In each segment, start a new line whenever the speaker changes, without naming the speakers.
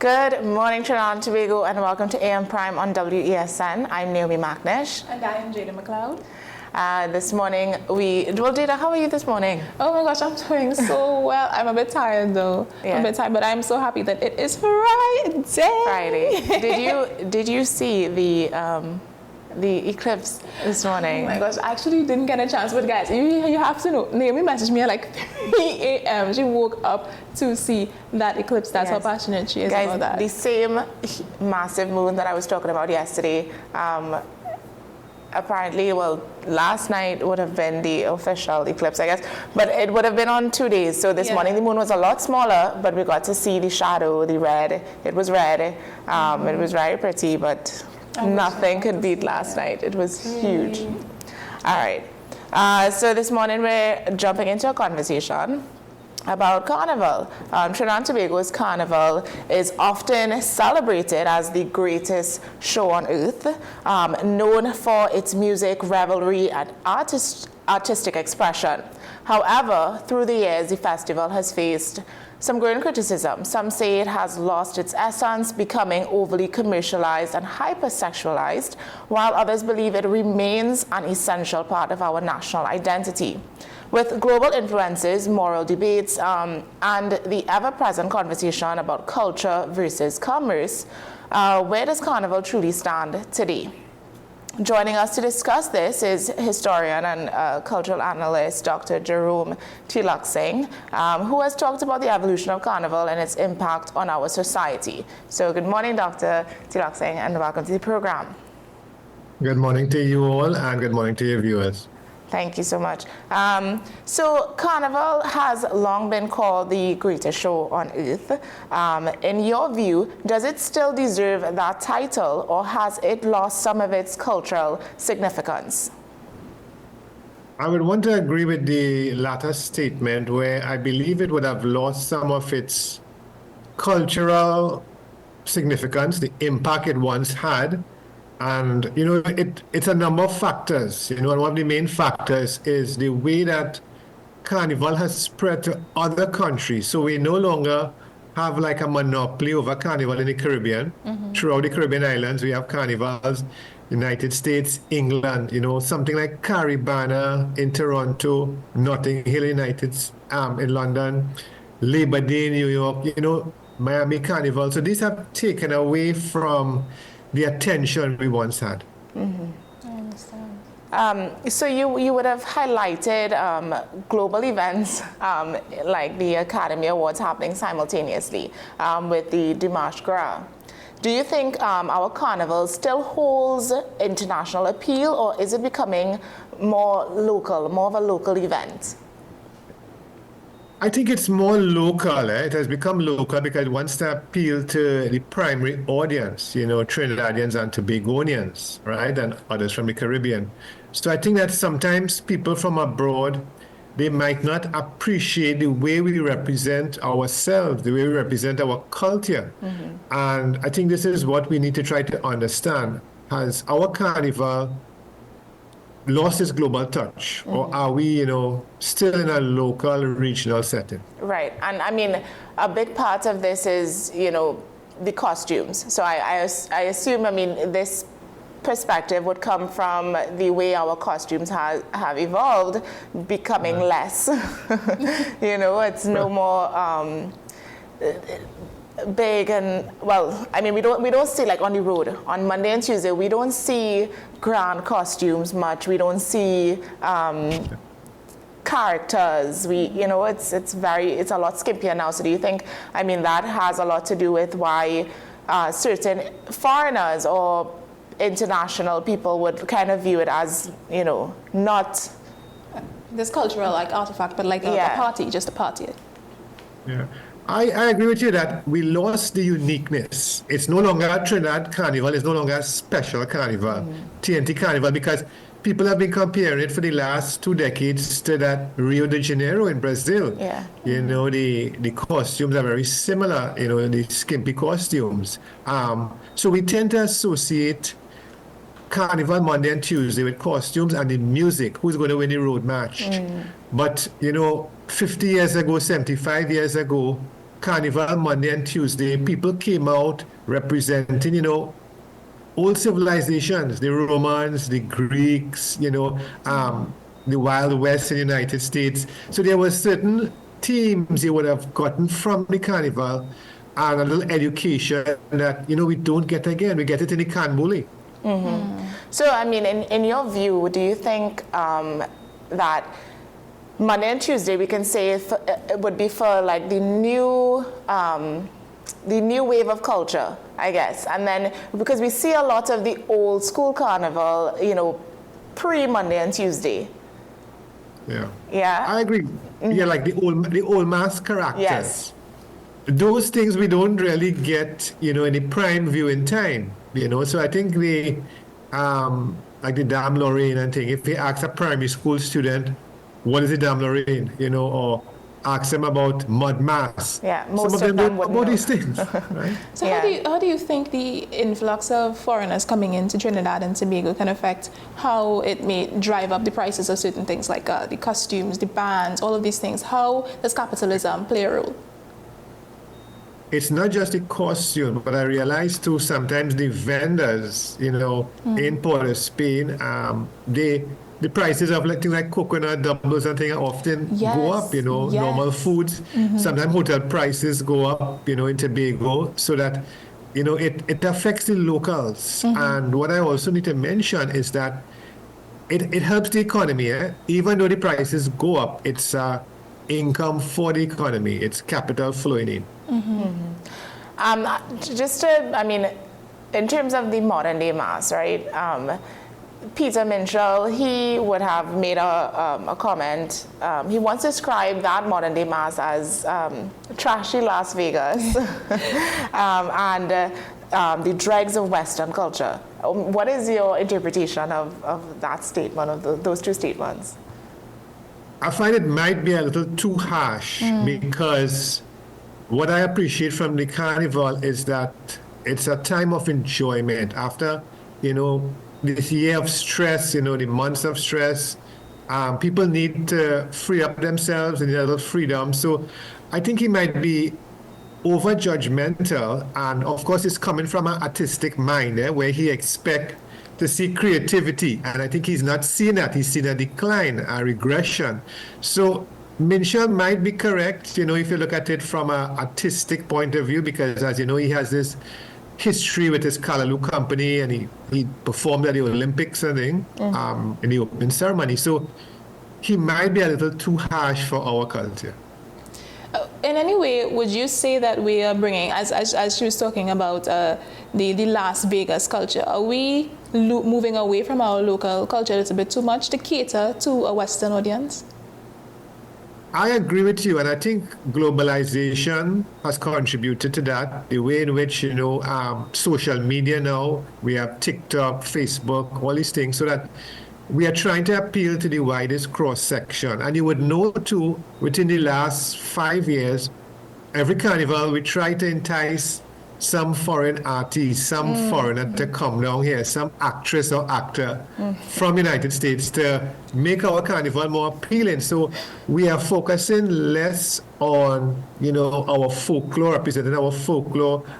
Good morning, Trinidad and Tobago, and welcome to AM Prime on WESN. I'm Naomi McNish.
And I am Jada McLeod.
This morning, Jada, how are you this morning?
Oh my gosh, I'm doing so well. I'm a bit tired though.
Yeah.
I'm a bit tired, but I'm so happy that it is Friday.
Did you see the eclipse this morning?
Oh my gosh, I actually didn't get a chance, but guys, you have to know, Naomi messaged me at like 3 a.m. She woke up to see that eclipse. That's how passionate she is about that.
The same massive moon that I was talking about yesterday, apparently, last night would have been the official eclipse, I guess, but it would have been on 2 days. So this morning the moon was a lot smaller, but we got to see the shadow, the red. It was red. It was very pretty, but nothing could beat last night. It was huge. All right. So this morning we're jumping into a conversation about Carnival. Trinidad and Tobago's Carnival is often celebrated as the greatest show on earth, known for its music, revelry, and artistic expression. However, through the years, the festival has faced some growing criticism. Some say it has lost its essence, becoming overly commercialized and hypersexualized, while others believe it remains an essential part of our national identity. With global influences, moral debates, and the ever-present conversation about culture versus commerce, where does Carnival truly stand today? Joining us to discuss this is historian and cultural analyst Dr. Jerome Tilak-Singh, who has talked about the evolution of Carnival and its impact on our society. So good morning, Dr. Tilak-Singh, and welcome to the program.
Good morning to you all, and good morning to your viewers.
Thank you so much. So Carnival has long been called the greatest show on earth. In your view, does it still deserve that title, or has it lost some of its cultural significance?
I would want to agree with the latter statement, where I believe it would have lost some of its cultural significance, the impact it once had. And, it's a number of factors, and one of the main factors is the way that Carnival has spread to other countries. So we no longer have like a monopoly over Carnival in the Caribbean. Throughout the Caribbean islands, we have Carnivals, United States, England, something like Caribana in Toronto, Notting Hill in London, Labor Day in New York, Miami Carnival. So these have taken away from the attention we once had.
I understand.
So you would have highlighted global events like the Academy Awards happening simultaneously with the Dimanche Gras. Do you think our Carnival still holds international appeal, or is it becoming more of a local event?
I think it's more local. It has become local because it wants to appeal to the primary audience, Trinidadians and Tobagonians, right, and others from the Caribbean. So I think that sometimes people from abroad, they might not appreciate the way we represent ourselves, the way we represent our culture. And I think this is what we need to try to understand. Has our Carnival lost its global touch, or are we, still in a local, regional setting?
Right, and I mean, a big part of this is, the costumes. So I assume, this perspective would come from the way our costumes have evolved, becoming less. It's no more big and we don't see, like on the road on Monday and Tuesday, we don't see grand costumes much. We don't see characters. It's a lot skimpier now. So do you think that has a lot to do with why certain foreigners or international people would kind of view it as not
This cultural artifact, but a party, just a party.
Yeah. I agree with you that we lost the uniqueness. It's no longer a Trinidad Carnival. It's no longer a special carnival, TNT Carnival, because people have been comparing it for the last 2 decades to that Rio de Janeiro in Brazil.
Yeah.
The costumes are very similar, the skimpy costumes. So we tend to associate Carnival Monday and Tuesday with costumes and the music, who's going to win the road match. But, 50 years ago, 75 years ago, Carnival Monday and Tuesday, people came out representing, old civilizations, the Romans, the Greeks, the Wild West in the United States. So there were certain themes you would have gotten from the Carnival and a little education that, we don't get again. We get it in the Canbuli.
So, I mean, in your view, do you think that Monday and Tuesday, we can say it would be for like the new wave of culture, I guess. And then, because we see a lot of the old school carnival, pre-Monday and Tuesday.
Yeah.
Yeah.
I agree. Yeah, like the old mass characters.
Yes.
Those things we don't really get, in the prime viewing time, So I think like the Dame Lorraine and thing, if they ask a primary school student, what is the Dame Lorraine, or ask them about mud mass.
Yeah,
most of them don't know about these things, right?
So how do you think the influx of foreigners coming into Trinidad and Tobago can affect how it may drive up the prices of certain things like the costumes, the bands, all of these things? How does capitalism play a role?
It's not just the costume, but I realize too sometimes the vendors, in Port of Spain, the prices of things like coconut doubles and things often go up, normal foods. Sometimes hotel prices go up, in Tobago, so that, it affects the locals. And what I also need to mention is that it helps the economy. Even though the prices go up, it's income for the economy. It's capital flowing in.
In terms of the modern day mass, right? Peter Minshall, he would have made a comment. He once described that modern day mass as trashy Las Vegas and the dregs of Western culture. What is your interpretation of that statement, of those two statements?
I find it might be a little too harsh because what I appreciate from the Carnival is that it's a time of enjoyment after, this year of stress, the months of stress. People need to free up themselves and a little freedom. So I think he might be over judgmental. And of course, it's coming from an artistic mind where he expects to see creativity. And I think he's not seeing that. He's seen a decline, a regression. So Minshall might be correct, if you look at it from an artistic point of view, because as you know, he has this history with his Callaloo company, and he performed at the Olympics, I think, in the opening ceremony. So he might be a little too harsh for our culture.
In any way, would you say that we are bringing, as she was talking about the Las Vegas culture, are we moving away from our local culture a little bit too much to cater to a Western audience?
I agree with you, and I think globalization has contributed to that. The way in which, social media now, we have TikTok, Facebook, all these things, so that we are trying to appeal to the widest cross-section. And you would know, too, within the last 5 years, every carnival, we try to entice some foreign artist, some foreigner to come down here, some actress or actor from United States to make our carnival more appealing. So we are focusing less on, our folklore,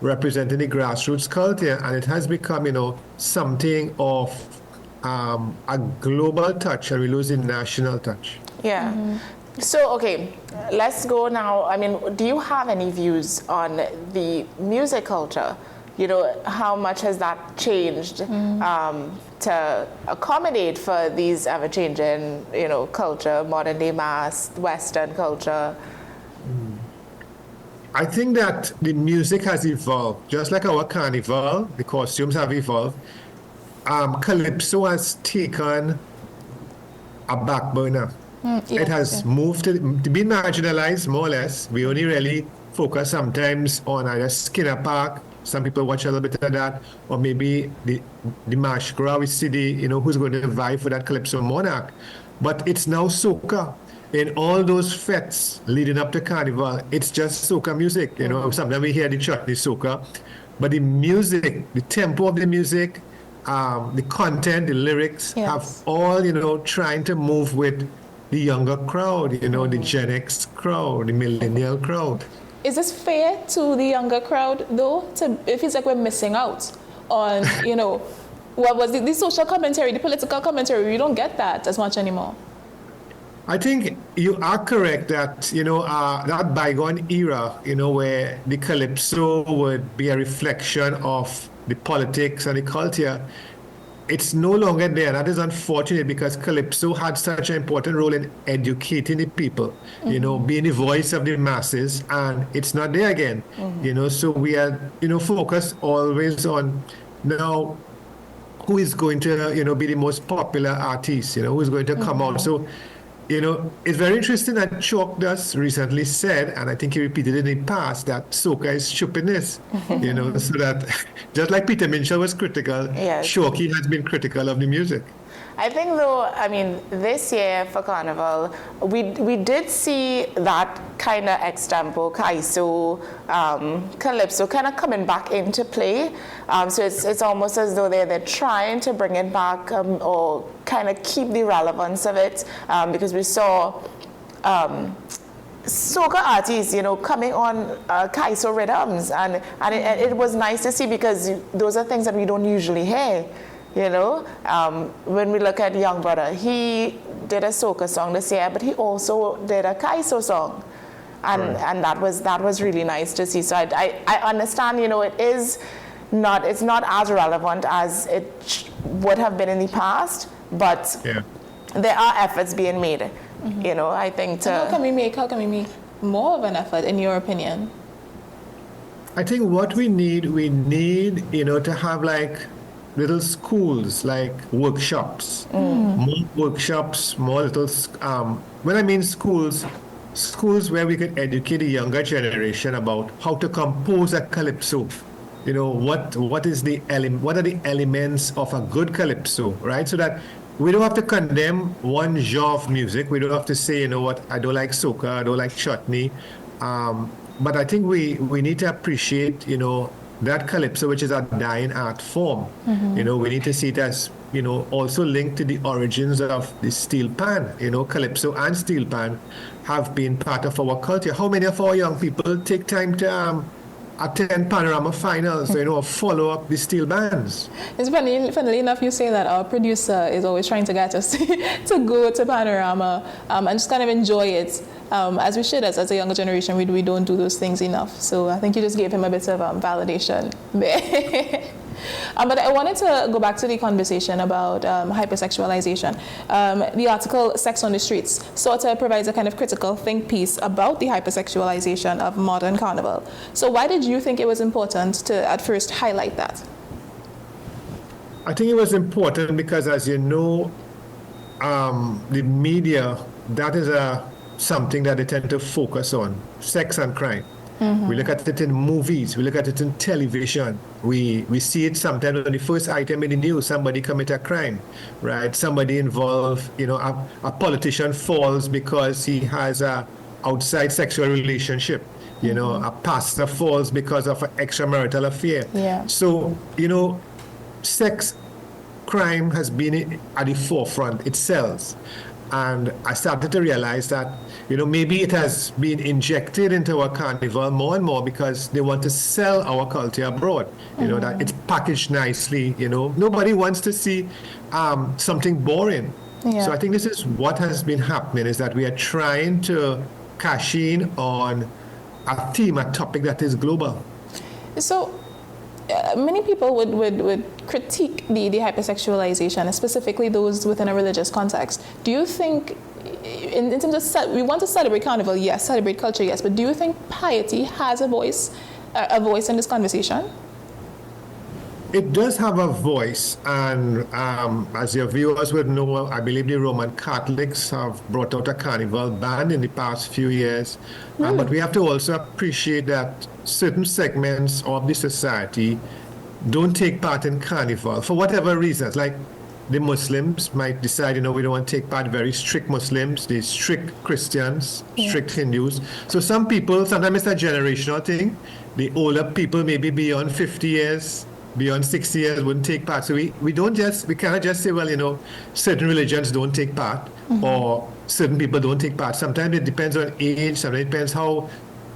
representing the grassroots culture, and it has become, something of a global touch, and we lose the national touch.
Yeah. So, okay, let's go now. I mean, do you have any views on the music culture? How much has that changed to accommodate for these ever-changing, culture, modern-day mass, Western culture?
I think that the music has evolved. Just like our carnival, the costumes have evolved. Calypso has taken a back burner. It has moved to be marginalized, more or less. We only really focus sometimes on either Skinner Park. Some people watch a little bit of that, or maybe the Marsh Gras City, who's going to vibe for that Calypso Monarch. But it's now soca. In all those fetes leading up to Carnival, it's just soca music. Sometimes we hear the chutney soca, but the music, the tempo of the music, the content, the lyrics have all, trying to move with the younger crowd, the Gen X crowd, the millennial crowd.
Is this fair to the younger crowd, though? It feels like we're missing out on, what was the social commentary, the political commentary. We don't get that as much anymore.
I think you are correct that, that bygone era, where the calypso would be a reflection of the politics and the culture, it's no longer there. That is unfortunate because calypso had such an important role in educating the people, being the voice of the masses, and it's not there again. So we are, focused always on now who is going to, be the most popular artist, who is going to come out. So, it's very interesting that Chalk Dust recently said, and I think he repeated it in the past, that soca is stupidness, so that just like Peter Minshall was critical,
Yes.
Shoki has been critical of the music.
I think though, this year for Carnival, we did see that kind of extempo, kaiso, calypso kind of coming back into play. So it's almost as though they're trying to bring it back or kind of keep the relevance of it because we saw soca artists, coming on kaiso rhythms, and it was nice to see because those are things that we don't usually hear. When we look at Young Brother, he did a soca song this year, but he also did a kaiso song, and that was really nice to see. So I understand, it's not as relevant as it would have been in the past, but there are efforts being made. I think
how can we make more of an effort, in your opinion?
I think what we need, to have like little schools, like workshops, more workshops, more little, when I mean schools where we can educate the younger generation about how to compose a calypso. What are the elements of a good calypso, right? So that we don't have to condemn one genre of music. We don't have to say, I don't like soca, I don't like chutney. But I think we need to appreciate, that calypso, which is a dying art form. We need to see it as, also linked to the origins of the steel pan. Calypso and steel pan have been part of our culture. How many of our young people take time to attend Panorama finals, follow up the steel bands?
It's funnily enough, you say that our producer is always trying to get us to go to Panorama and just kind of enjoy it. As we should, as a younger generation, we don't do those things enough. So I think you just gave him a bit of validation there. But I wanted to go back to the conversation about hypersexualization. The article Sex on the Streets sort of provides a kind of critical think piece about the hypersexualization of modern carnival. So why did you think it was important to at first highlight that?
I think it was important because, as you know, the media, that is something that they tend to focus on, sex and crime. We look at it in movies, we look at it in television. We see it sometimes on the first item in the news, somebody commit a crime, right? Somebody involved, a politician falls because he has a outside sexual relationship. A pastor falls because of an extramarital affair.
Yeah.
So, sex crime has been at the forefront. It sells. And I started to realize that, maybe it has been injected into our carnival more and more because they want to sell our culture abroad, that it's packaged nicely, Nobody wants to see something boring.
Yeah.
So I think this is what has been happening, is that we are trying to cash in on a theme, a topic that is global.
So many people would critique the hypersexualization, specifically those within a religious context. Do you think, in terms of we want to celebrate carnival, yes, celebrate culture, yes, but do you think piety has a voice in this conversation?
It does have a voice, and as your viewers would know, I believe the Roman Catholics have brought out a carnival ban in the past few years. But we have to also appreciate that certain segments of the society don't take part in carnival for whatever reasons. Like the Muslims might decide, we don't want to take part, very strict Muslims, the strict Christians, strict Hindus. So some people, sometimes it's a generational thing. The older people, maybe beyond 50 years, beyond 60 years, wouldn't take part. So we cannot just say, well, certain religions don't take part or certain people don't take part. Sometimes it depends on age, sometimes it depends how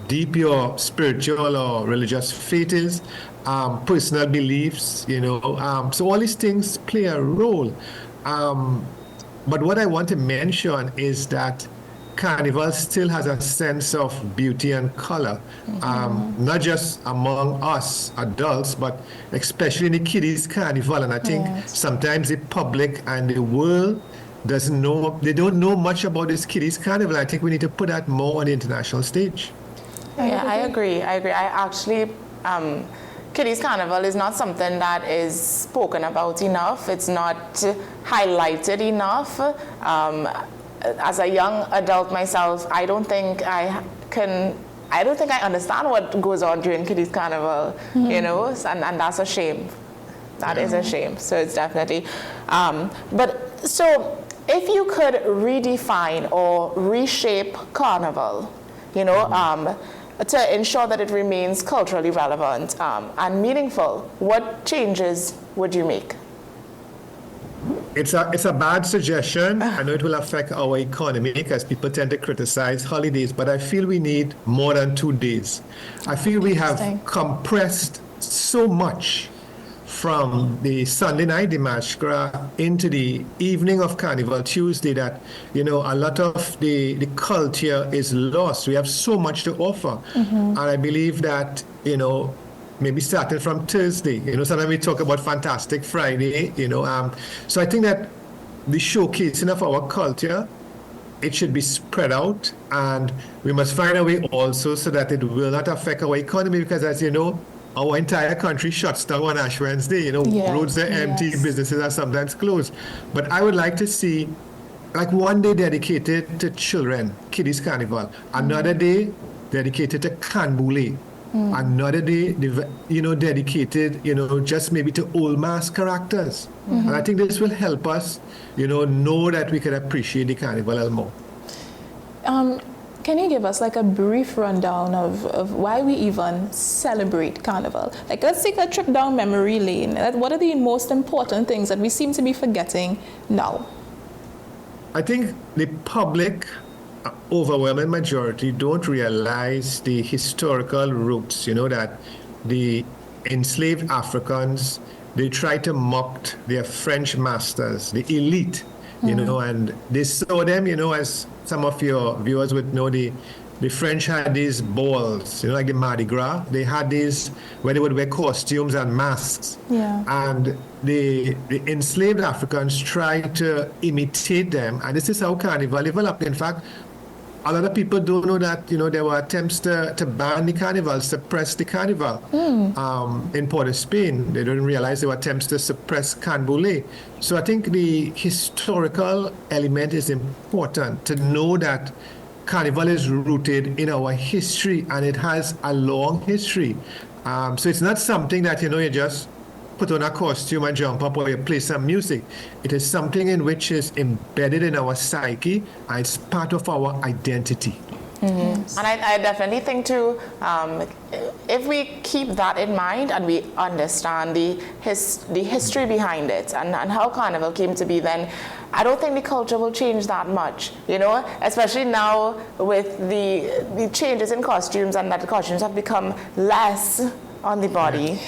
deep your spiritual or religious faith is, personal beliefs, so all these things play a role. But what I want to mention is that Carnival still has a sense of beauty and color, not just among us adults, but especially in the kiddies' Carnival. And I think sometimes the public and the world they don't know much about this kiddies' Carnival. I think we need to put that more on the international stage.
Yeah, I agree. I actually, Kiddies Carnival is not something that is spoken about enough. It's not highlighted enough. As a young adult myself, I don't think I understand what goes on during Kiddies Carnival, and that's a shame. That is a shame. So it's definitely, so if you could redefine or reshape Carnival, to ensure that it remains culturally relevant and meaningful, what changes would you make?
It's a bad suggestion. I know it will affect our economy because people tend to criticize holidays, but I feel we need more than 2 days. I feel we have compressed so much from the Sunday night, the Mardi Gras, into the evening of Carnival, Tuesday, that, a lot of the culture is lost. We have so much to offer. And I believe that, maybe starting from Thursday, sometimes we talk about Fantastic Friday, so I think that the showcasing of our culture, it should be spread out, and we must find a way also so that it will not affect our economy, because as you know, our entire country shuts down on Ash Wednesday. Roads are empty, businesses are sometimes closed. But I would like to see like one day dedicated to children, Kiddies Carnival, another day dedicated to Canboulay, another day, dedicated, just maybe to old mask characters. And I think this will help us, know that we can appreciate the Carnival a little more.
Can you give us like a brief rundown of why we even celebrate Carnival? Like, let's take a trip down memory lane. What are the most important things that we seem to be forgetting now?
I think the public, overwhelming majority, don't realize the historical roots, that the enslaved Africans, they tried to mock their French masters, the elite, and they saw them, as some of your viewers would know, the French had these balls, like the Mardi Gras. They had these where they would wear costumes and masks.
Yeah.
And the enslaved Africans tried to imitate them. And this is how Carnival developed. In fact, a lot of people don't know that, there were attempts to ban the Carnival, suppress the Carnival in Port of Spain. They didn't realize there were attempts to suppress Canboulay. So I think the historical element is important, to know that Carnival is rooted in our history, and it has a long history. So it's not something that, you just put on a costume and jump up, or you play some music. It is something in which is embedded in our psyche, and it's part of our identity.
And I definitely think too, if we keep that in mind and we understand the history behind it and how Carnival came to be, then I don't think the culture will change that much, especially now with the changes in costumes, and that the costumes have become less on the body,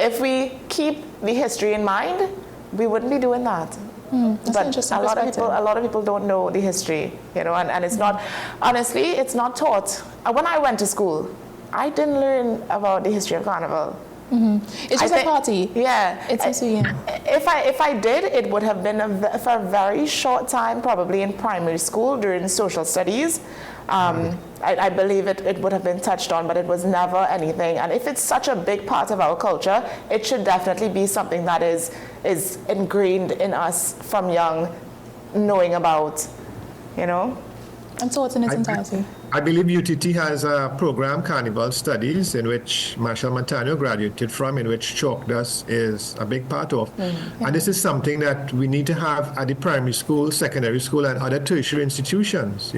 if we keep the history in mind, we wouldn't be doing that. But a lot of people don't know the history, and it's not, honestly, it's not taught. When I went to school, I didn't learn about the history of Carnival.
It's just a party.
Yeah. If I did, it would have been for a very short time, probably in primary school during social studies. I believe it would have been touched on, but it was never anything. And if it's such a big part of our culture, it should definitely be something that is ingrained in us from young, knowing about,
And so it's in its entirety.
I believe UTT has a program, Carnival Studies, in which Marshall Montano graduated from, in which chalk dust is a big part of. And this is something that we need to have at the primary school, secondary school, and other tertiary institutions,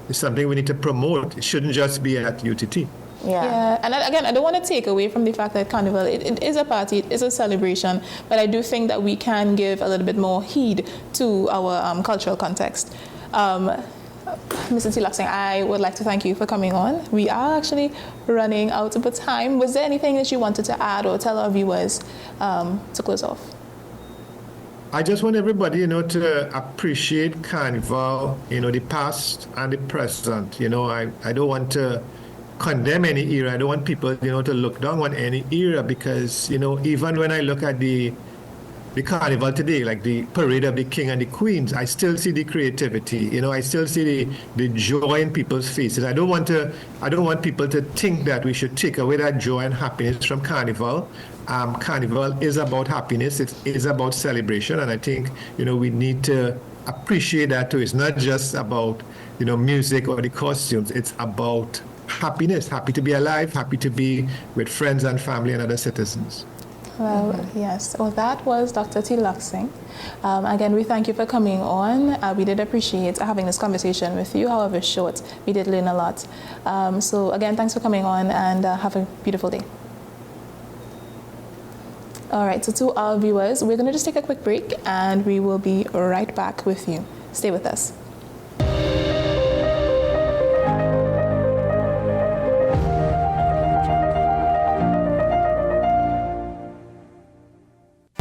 It's something we need to promote. It shouldn't just be at UTT.
Yeah, and again, I don't want to take away from the fact that Carnival, it is a party, it is a celebration, but I do think that we can give a little bit more heed to our cultural context. Mr. Tilaksing, I would like to thank you for coming on. We are actually running out of time. Was there anything that you wanted to add or tell our viewers to close off?
I just want everybody, to appreciate Carnival, the past and the present. I don't want to condemn any era. I don't want people, to look down on any era because, even when I look at the Carnival today, like the parade of the king and the queens, I still see the creativity. I still see the joy in people's faces. I don't want people to think that we should take away that joy and happiness from Carnival. Carnival is about happiness. It is about celebration, and I think we need to appreciate that too. It's not just about music or the costumes. It's about happiness. Happy to be alive. Happy to be with friends and family and other citizens.
Well, yes. Well, that was Dr. Tilaksing. Again, we thank you for coming on. We did appreciate having this conversation with you, however short. We did learn a lot. So again, thanks for coming on and have a beautiful day. All right, so to our viewers, we're going to just take a quick break and we will be right back with you. Stay with us.